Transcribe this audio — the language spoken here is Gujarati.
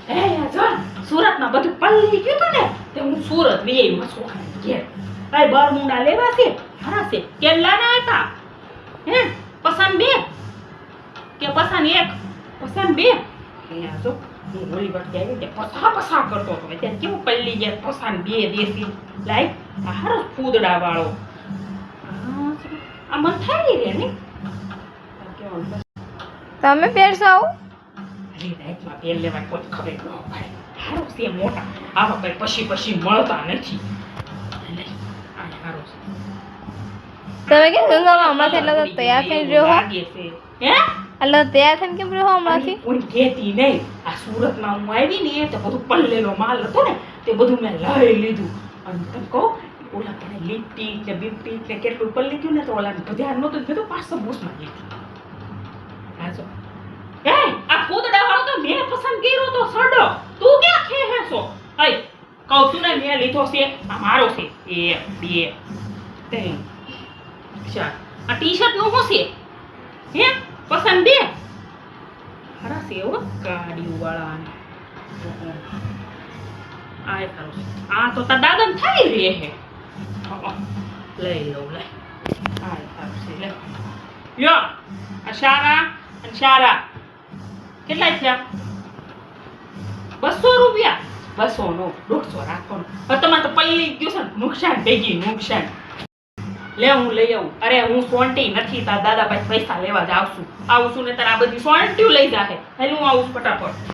હે જો સુરતમાં બધું પલ્લી ગયું તું ને તે હું સુરત વી આવ્યો છોકરાને ઘેર કઈ બરમુંડા લેવા છે હારા છે કેટલા ના હતા હે પસંદ બે કે પસંદ એક પસંદ બે હે જો હું ઓલી વખતે આવી તે પસા કરતો હતો ત્યારે કેવું પલ્લી ગયા પસંદ બે દેશી લાઈ આ હારો ફૂદડા વાળો આ મન થાય રે ને તમે પહેરશો આવું અરે રાઈટમાં પહેર લેવા કોઈ ખબર ન ભાઈ હારો છે મોટા આવા કઈ પછી મળતા નથી આ હારો છે તમે કેમ ગંગામાં હમણાંથી એટલે તો તૈયાર થઈને રહ્યો હો લાગે છે હે એટલે તૈયાર થઈને કેમ રહ્યો હમણાંથી કોઈ કહેતી નહીં આ સુરતમાં હું આવી ને તો બધું પલ્લેલો માલ હતો ને તે બધું મેં લઈ લીધું અને તમે કહો ઓલા પણ લિપસ્ટિક ને બિપસ્ટિક ને કેટલું પલ્લી ગયું ને તો ઓલા ધ્યાન નહોતું મેં તો 500 બૂસમાં લીધું હાજો એ આ ફૂદડા વાળો તો મેં પસંદ કર્યો તો સડો તું ક્યાં ખેહે છો આય કહું છું ને મેં લીધો છે આ મારો છે 1 2 3 4 આ ટી-શર્ટ નું શું છે હે પસંદ બે હરા છે હો ગાડી વાળાને આય ખરું આ તો તા દાદન થઈ રહે હે લઈ લો લે આય ખરું છે લે યો આ શારા કેટલા થયા 200 રૂપિયા 200 નો 150 રાખવાનો હવે તમારે તો પલ્લી ગયું છે નુકસાન ભેગી નુકસાન લે હું લઈ આવું અરે હું સોંટી નથી તાર દાદા પાસે પૈસા લેવા જ આવું છું ને તાર આ બધી સોંટ્યું લઈ જાહે એટલે હું આવું ફટાફટ